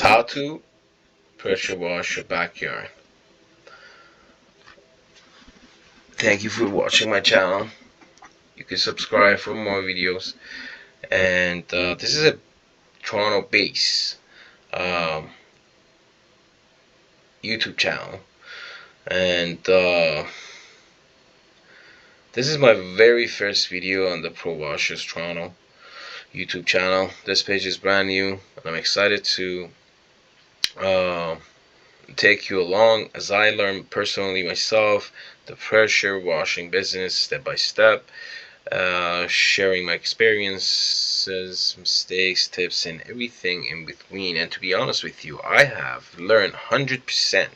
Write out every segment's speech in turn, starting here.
How to pressure wash your backyard. Thank you for watching my channel. You can subscribe for more videos. And this is a Toronto based um, YouTube channel. And this is my very first video on the Pro Washers Toronto YouTube channel. This page is brand new, and I'm excited to uh, take you along as I learn personally myself the pressure washing business step by step, sharing my experiences, mistakes, tips, and everything in between. And to be honest with you, I have learned 100%,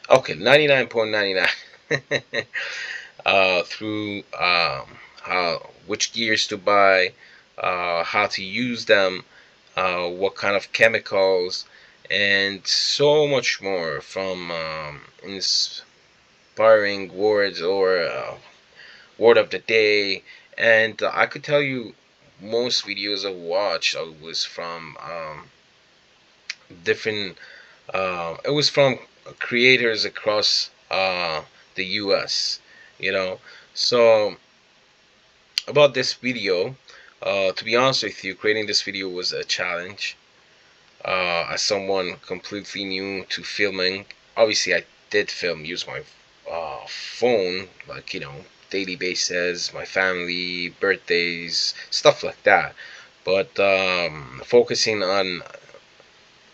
okay, 99.99 through how which gears to buy, how to use them, what kind of chemicals, and so much more from inspiring words or word of the day. And I could tell you most videos I watched was from different it was from creators across the US, you know. So about this video, to be honest with you, creating this video was a challenge. As someone completely new to filming, obviously I did film, use my phone, like, daily basis, my family, birthdays, stuff like that. But focusing on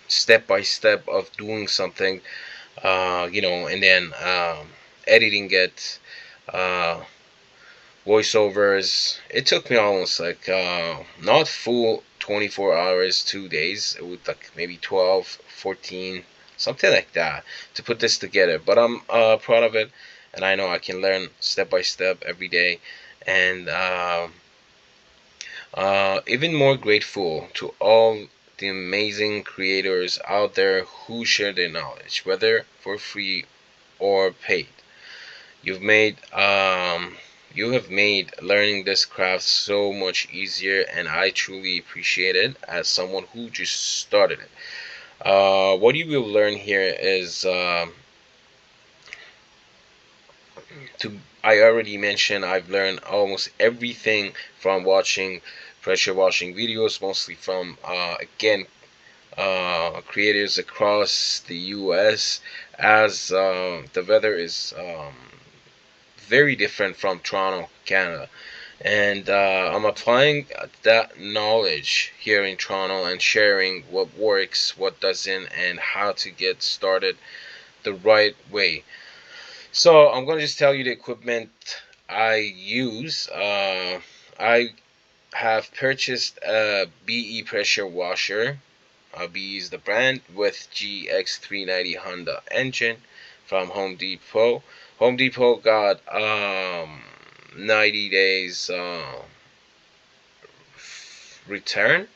step by step of doing something, and then editing it, uh, voiceovers. It took me almost like not full 24 hours, 2 days. It would like maybe 12, 14, something like that to put this together. But I'm proud of it, and I know I can learn step by step every day. And even more grateful to all the amazing creators out there who share their knowledge, whether for free or paid. You've made you have made learning this craft so much easier, and I truly appreciate it as someone who just started it. What you will learn here is to I already mentioned I've learned almost everything from watching pressure washing videos, mostly from again creators across the U.S. as the weather is very different from Toronto, Canada. And I'm applying that knowledge here in Toronto and sharing what works, what doesn't, and how to get started the right way. So I'm going to just tell you the equipment I use. I have purchased a BE pressure washer. BE is the brand, with GX390 Honda engine from Home Depot. Home Depot got 90 days return,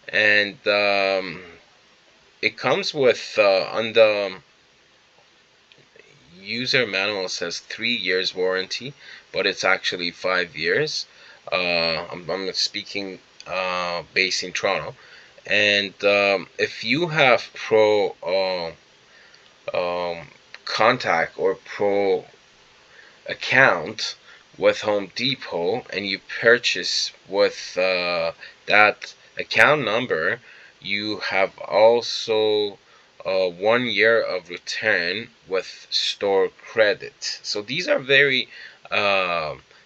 and it comes with on the user manual says 3 years warranty, but it's actually 5 years. I'm speaking based in Toronto, and if you have pro um, contact or pro account with Home Depot, and you purchase with that account number, you have also 1 year of return with store credit. So these are very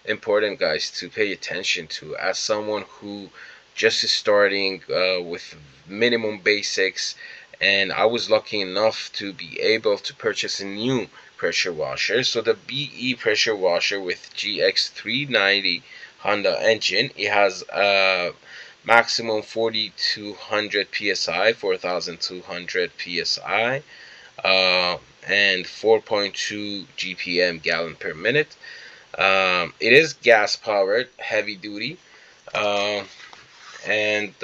important, guys, to pay attention to as someone who just is starting with minimum basics. And I was lucky enough to be able to purchase a new pressure washer. So the BE pressure washer with GX390 Honda engine, it has a maximum 4200 psi, 4200 psi, and 4.2 GPM, gallon per minute. It is gas powered, heavy duty, uh, and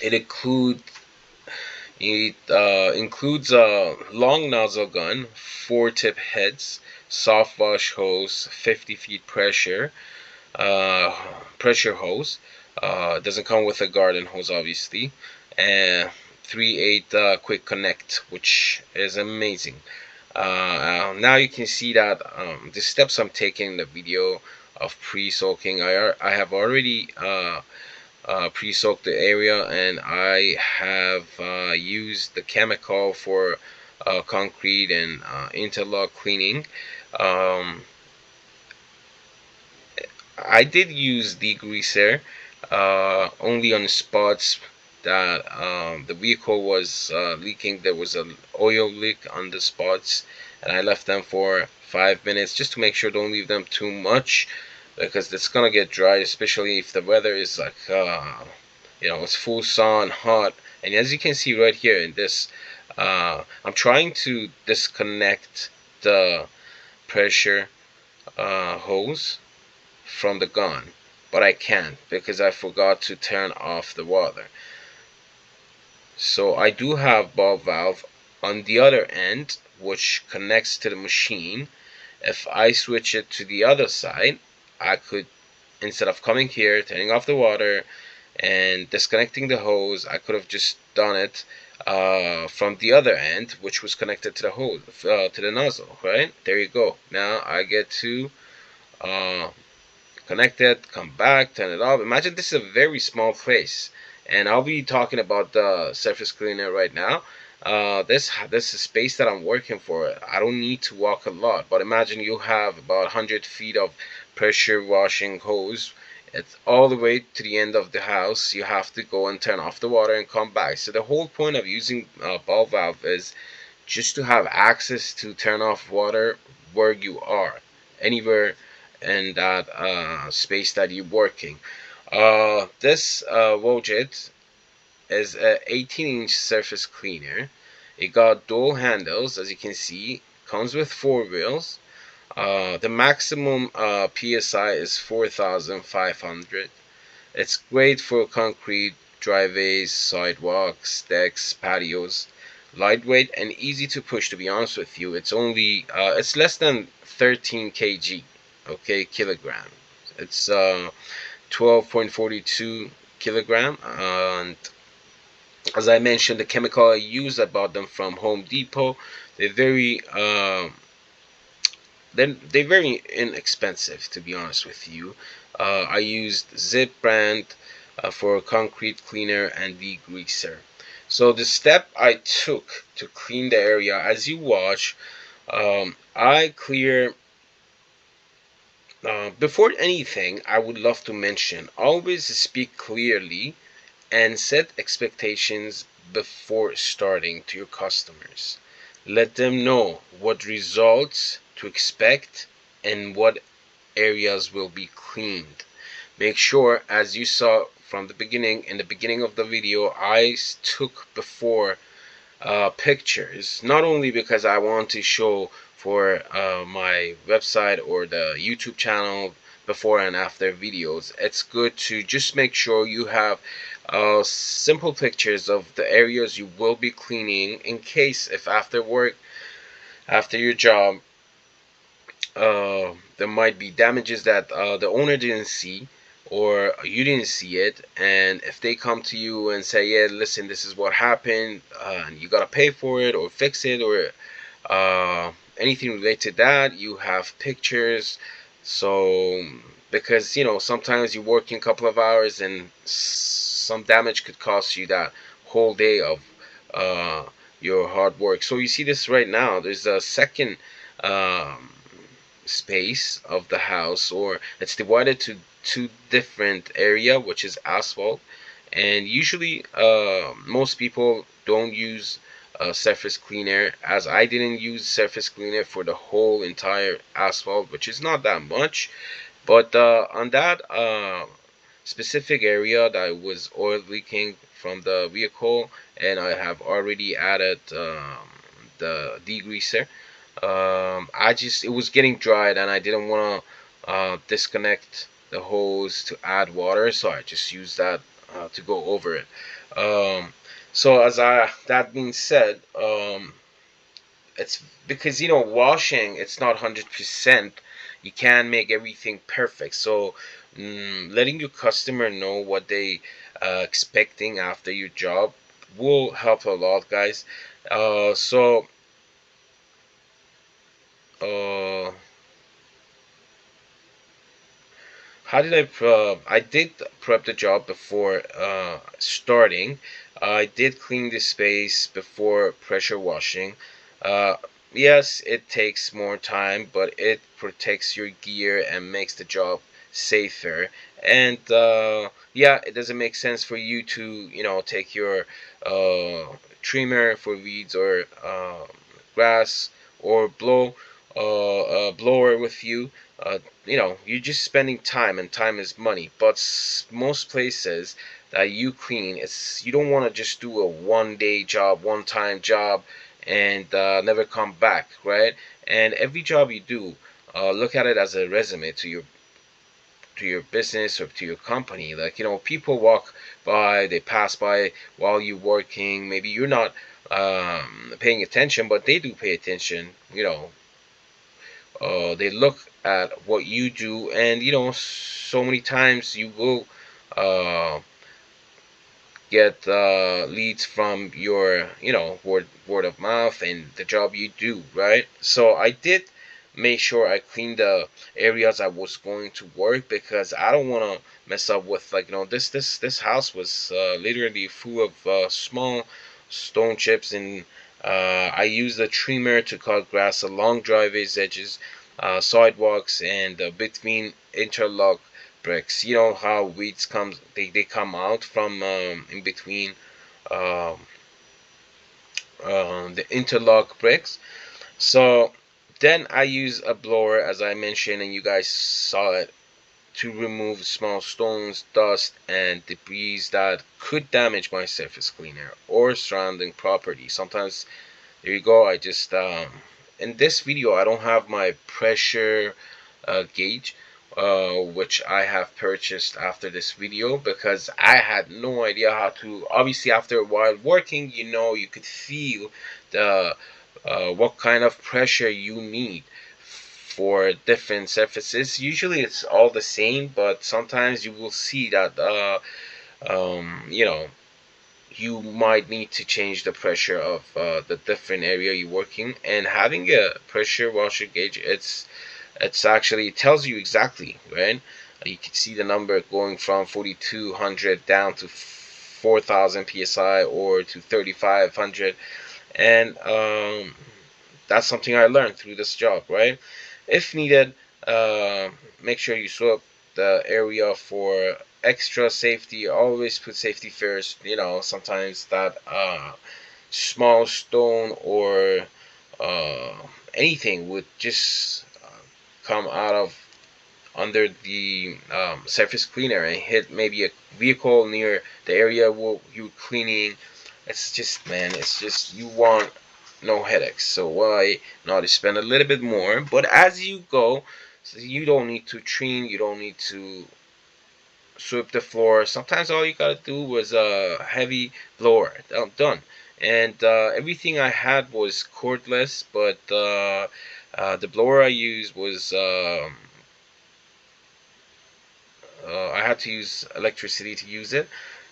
it includes a long nozzle gun, 4-tip heads, soft wash hose, 50 feet pressure hose. It doesn't come with a garden hose, obviously. And 3/8 quick connect, which is amazing. Now you can see that the steps I'm taking in the video of pre-soaking, I have already pre-soaked the area, and I have used the chemical for concrete and interlock cleaning. um, I did use degreaser only on spots that the vehicle was leaking. There was an oil leak on the spots, and I left them for 5 minutes just to make sure don't leave them too much, because it's gonna get dry, especially if the weather is like it's full sun, hot. And as you can see right here in this, I'm trying to disconnect the pressure hose from the gun, but I can't because I forgot to turn off the water. So I do have ball valve on the other end which connects to the machine. If I switch it to the other side, I could, instead of coming here, turning off the water and disconnecting the hose, I could have just done it from the other end, which was connected to the hose, to the nozzle. Right there you go. Now I get to uh, connect it, come back, turn it off. Imagine this is a very small place, and I'll be talking about the surface cleaner right now. This is space that I'm working for. I don't need to walk a lot, but imagine you have about 100 feet of pressure washing hose. It's all the way to the end of the house. You have to go and turn off the water and come back. So the whole point of using ball valve is just to have access to turn off water where you are, anywhere in that space that you're working. This Wojit is a 18-inch surface cleaner. It got dual handles, as you can see. Comes with 4 wheels. The maximum psi is 4,500. It's great for concrete driveways, sidewalks, decks, patios. Lightweight and easy to push. To be honest with you, it's less than 13 kg. Okay, kilogram. It's 12.42 kilogram, and as I mentioned, the chemical I use, I bought them from Home Depot. They're very they're very inexpensive, to be honest with you. I used Zip brand for concrete cleaner and degreaser. So the step I took to clean the area, as you watch, I clear. Before anything, I would love to mention, always speak clearly and set expectations before starting to your customers. Let them know what results to expect and what areas will be cleaned. Make sure, as you saw from the beginning, in the beginning of the video, I took before pictures, not only because I want to show for my website or the YouTube channel before and after videos. It's good to just make sure you have simple pictures of the areas you will be cleaning, in case if after work, after your job, there might be damages that the owner didn't see or you didn't see it, and if they come to you and say, yeah, listen, this is what happened, and you gotta pay for it or fix it, or anything related to that, you have pictures. So because sometimes you work in a couple of hours and some damage could cost you that whole day of uh, your hard work. So you see this right now, there's a second um, space of the house, or it's divided to two different area, which is asphalt. And usually most people don't use surface cleaner, as I didn't use surface cleaner for the whole entire asphalt, which is not that much. But on that specific area that was oil leaking from the vehicle, and I have already added the degreaser. It was getting dried, and I didn't want to disconnect the hose to add water, so I just used that to go over it. Um, so that being said, it's because washing, it's not 100%. You can't make everything perfect. So letting your customer know what they expecting after your job, will help a lot, guys. So uh how did I did prep the job before starting. I did clean the space before pressure washing. uh yes, it takes more time, but it protects your gear and makes the job safer. And yeah, it doesn't make sense for you to, take your trimmer for weeds or grass, or blower with you. You're just spending time, and time is money. But most places that you clean, you don't want to just do a 1 day job, 1 time job, and never come back, right? And every job you do, look at it as a resume to your business or to your company. Like, people walk by, they pass by while you're working. Maybe you're not paying attention, but they do pay attention. They look at what you do, and so many times you will uh, get leads from your word of mouth and the job you do, right? So I did make sure I cleaned the areas I was going to work, because I don't want to mess up with, like, this house was literally full of small stone chips. And I used a trimmer to cut grass along driveways edges, sidewalks, and between interlock bricks. You know how weeds they come out from in between um, the interlock bricks. So then I use a blower, as I mentioned, and you guys saw it, to remove small stones, dust, and debris that could damage my surface cleaner or surrounding property. Sometimes, there you go, I just in this video I don't have my pressure gauge, which I have purchased after this video, because I had no idea how to. Obviously, after a while working, you could feel the what kind of pressure you need for different surfaces. Usually it's all the same, but sometimes you will see that um, you know you might need to change the pressure of the different area you're working. And having a pressure washer gauge, it's actually, it tells you exactly, right? You can see the number going from 4200 down to 4000 psi, or to 3500. And that's something I learned through this job, right? If needed, make sure you swap the area for extra safety. Always put safety first. Sometimes that small stone or uh, anything would just come out of under the surface cleaner and hit maybe a vehicle near the area where you're cleaning. It's just, man, it's just, you want no headaches. So why not spend a little bit more? But as you go, so you don't need to trim, you don't need to sweep the floor. Sometimes all you gotta do was a heavy blower. Done. And everything I had was cordless, but the blower I used was I had to use electricity to use it,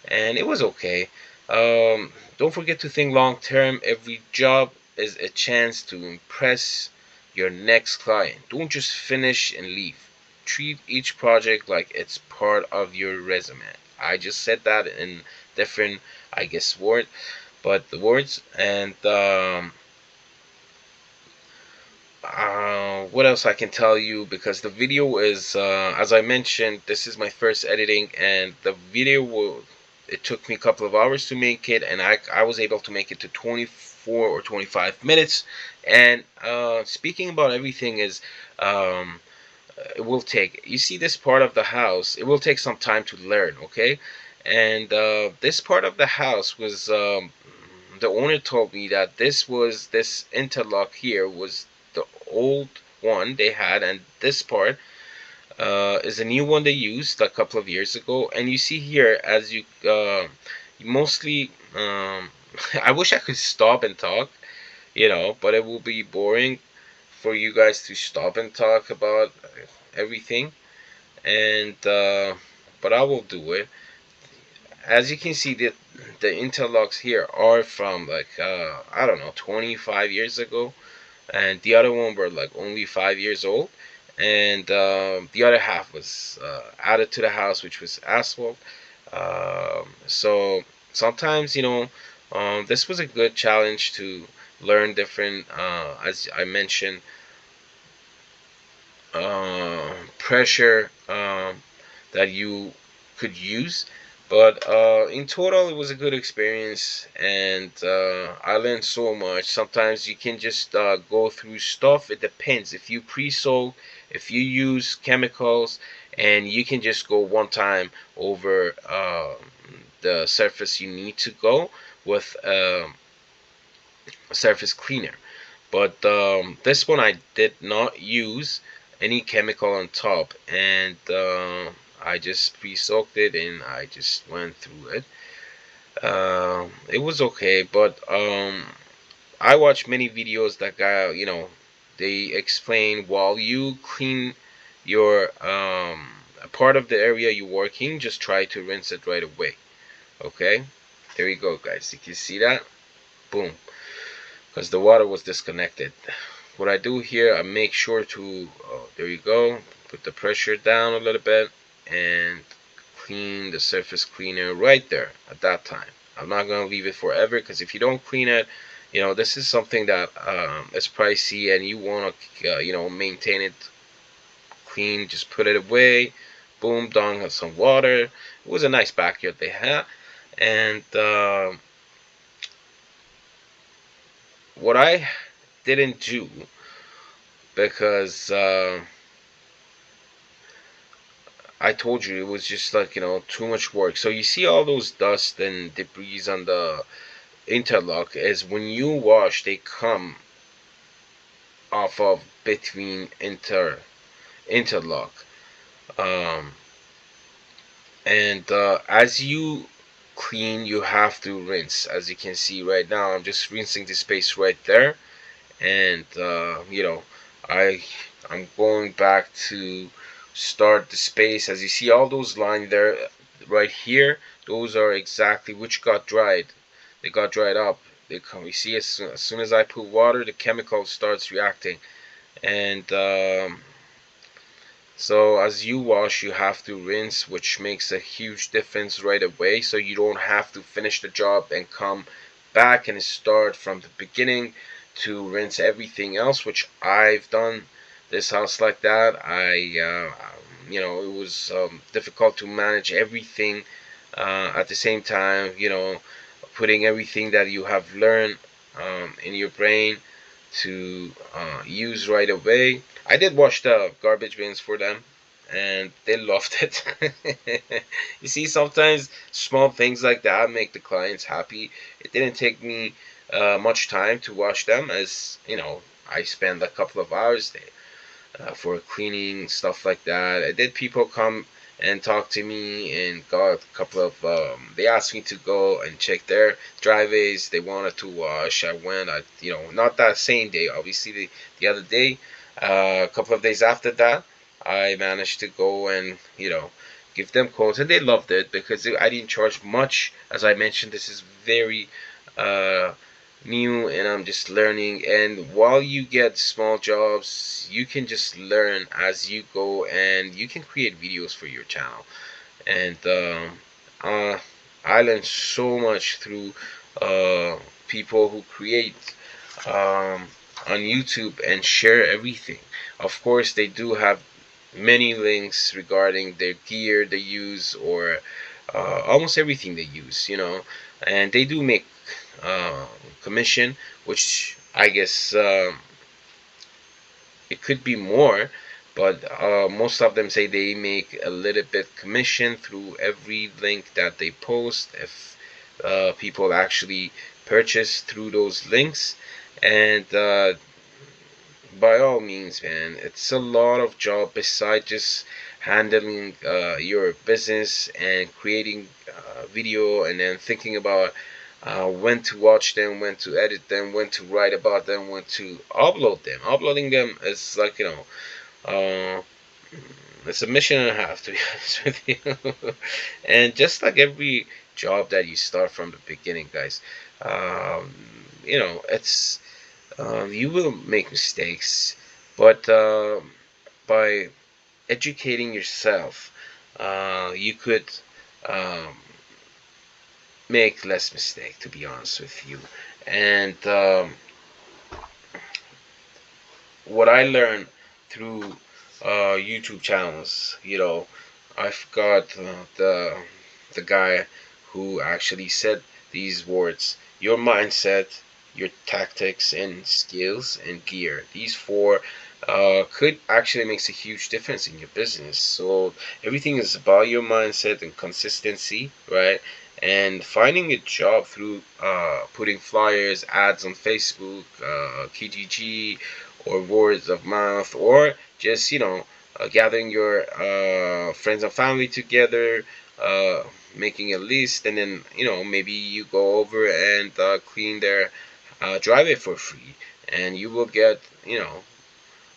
and it was okay. Don't forget to think long term. Every job is a chance to impress your next client. Don't just finish and leave. Treat each project like it's part of your resume. I just said that in different, I guess, but the words. And what else I can tell you, because the video is as I mentioned, this is my first editing, and the video it took me a couple of hours to make it, and I was able to make it to 24 or 25 minutes. And speaking about everything is um, it will take, you see, this part of the house, it will take some time to learn, okay? And this part of the house was the owner told me that this interlock here was the old one they had, and this part is a new one they used a couple of years ago. And you see here, as you mostly I wish I could stop and talk, but it will be boring for you guys to stop and talk about everything. And but I will do it. As you can see, that the interlocks here are from like I don't know, 25 years ago, and the other one were like only 5 years old, and the other half was added to the house, which was asphalt. So sometimes, this was a good challenge to learn different, as I mentioned, pressure that you could use. But in total, it was a good experience, and I learned so much. Sometimes you can just go through stuff. It depends. If you pre-soak, if you use chemicals, and you can just go one time over the surface you need to go with a surface cleaner. But this one I did not use any chemical on top, and I just pre-soaked it and I just went through it. It was okay, but I watched many videos that guy, they explain while you clean your a part of the area you're working, just try to rinse it right away. Okay, there you go, guys. You can see that. Boom, because the water was disconnected. What I do here, I make sure to, there you go, put the pressure down a little bit and clean the surface cleaner right there at that time. I'm not going to leave it forever, because if you don't clean it, this is something that is pricey, and you want to, maintain it clean. Just put it away. Boom, done. Have some water. It was a nice backyard they had. And what I didn't do, because I told you it was just like, too much work. So you see all those dust and debris on the interlock, is when you wash, they come off of between interlock. Um, and as you clean, you have to rinse. As you can see right now, I'm just rinsing the space right there, and I I'm going back to start the space. As you see, all those lines there right here, those are exactly which got dried. They got dried up. They come. You see, as soon as I put water, the chemical starts reacting, and so as you wash, you have to rinse, which makes a huge difference right away. So you don't have to finish the job and come back and start from the beginning to rinse everything else, which I've done this house like that. It was difficult to manage everything at the same time. Putting everything that you have learned in your brain to use right away. I did wash the garbage bins for them, and they loved it. You see, sometimes small things like that make the clients happy. It didn't take me much time to wash them, as I spent a couple of hours there for cleaning stuff like that. I did people come and talk to me and got a couple of. They asked me to go and check their driveways. They wanted to wash. I went. Not that same day. Obviously, the other day, a couple of days after that, I managed to go and give them quotes, and they loved it because I didn't charge much. As I mentioned, this is very uh, new, and I'm just learning. And while you get small jobs, you can just learn as you go, and you can create videos for your channel. And uh, I learned so much through people who create um, on YouTube and share everything. Of course, they do have many links regarding their gear they use, or almost everything they use, and they do make uh, commission, which I guess it could be more, but most of them say they make a little bit commission through every link that they post, if people actually purchase through those links. And by all means, man, it's a lot of job besides just handling your business and creating video, and then thinking about when to watch them, when to edit them, when to write about them, when to upload them. Uploading them is like, uh, it's a mission and a half, to be honest with you. And just like every job that you start from the beginning, guys, um, it's you will make mistakes, but by educating yourself, you could um, make less mistake. To be honest with you, and what I learned through YouTube channels, I've got the guy who actually said these words: your mindset, your tactics and skills and gear. These four could actually makes a huge difference in your business. So everything is about your mindset and consistency, right? And finding a job through putting flyers, ads on Facebook, Kijiji, or words of mouth, or just gathering your friends and family together, uh, making a list, and then maybe you go over and clean their driveway for free, and you will get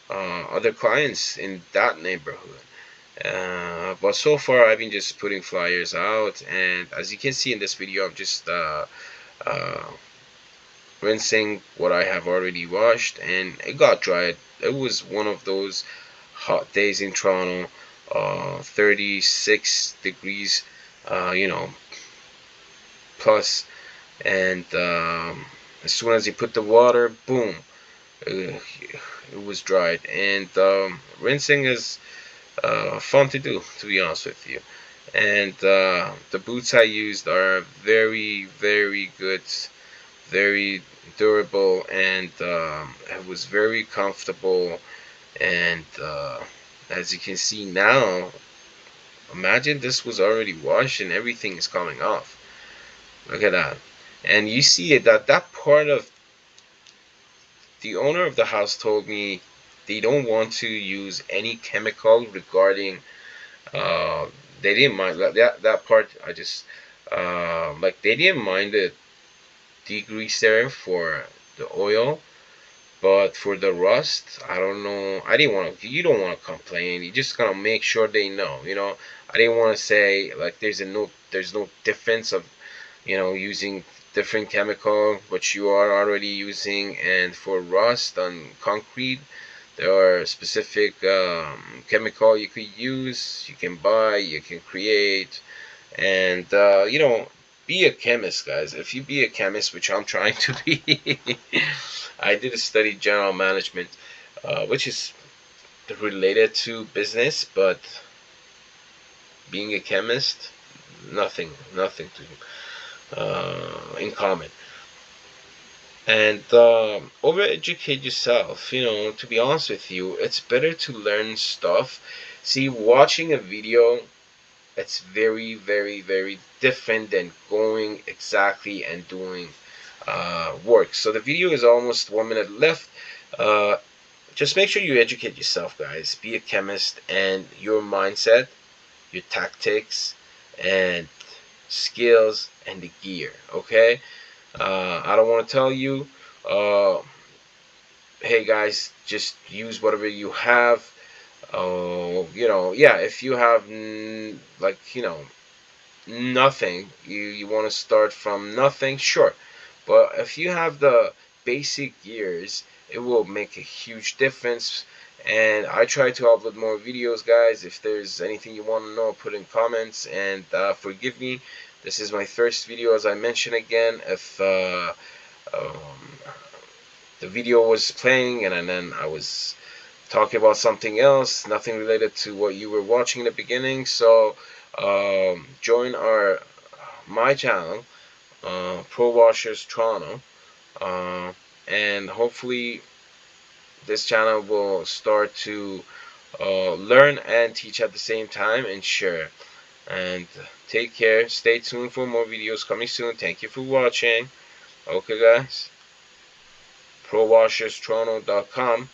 other clients in that neighborhood. But so far, I've been just putting flyers out, and as you can see in this video, I'm just uh, rinsing what I have already washed, and it got dried. It was one of those hot days in Toronto, 36 degrees, you know, plus, and as soon as you put the water, boom, it was dried. And rinsing is fun to do, to be honest with you. And the boots I used are very, very good, very durable, and it was very comfortable. And as you can see now, imagine this was already washed and everything is coming off. Look at that. And you see it, that part of the owner of the house told me they don't want to use any chemical regarding uh, they didn't mind that part. I just like they didn't mind the degreaser for the oil, but for the rust, I don't know. I didn't want to. You don't want to complain. You just gotta make sure they know. I didn't want to say like there's no difference of using different chemical which you are already using, and for rust on concrete there are specific chemical you could use, you can buy, you can create, and be a chemist, guys. If you be a chemist, which I'm trying to be, I did study general management, which is related to business, but being a chemist, nothing to in common. And over educate yourself. To be honest with you, it's better to learn stuff. See, watching a video, it's very, very, very different than going exactly and doing work. So the video is almost 1 minute left. uh, just make sure you educate yourself, guys. Be a chemist, and your mindset, your tactics and skills and the gear. Okay. I don't want to tell you, uh, hey guys, just use whatever you have. Yeah, if you have nothing, you want to start from nothing, sure. But if you have the basic gears, it will make a huge difference. And I try to upload more videos, guys. If there's anything you want to know, put in comments. And forgive me, this is my first video, as I mentioned again. If um, the video was playing and then I was talking about something else, nothing related to what you were watching in the beginning, so join my channel, Pro Washers Toronto, uh, and hopefully this channel will start to learn and teach at the same time and share. And take care. Stay tuned for more videos coming soon. Thank you for watching. Okay, guys. ProWashersToronto.com.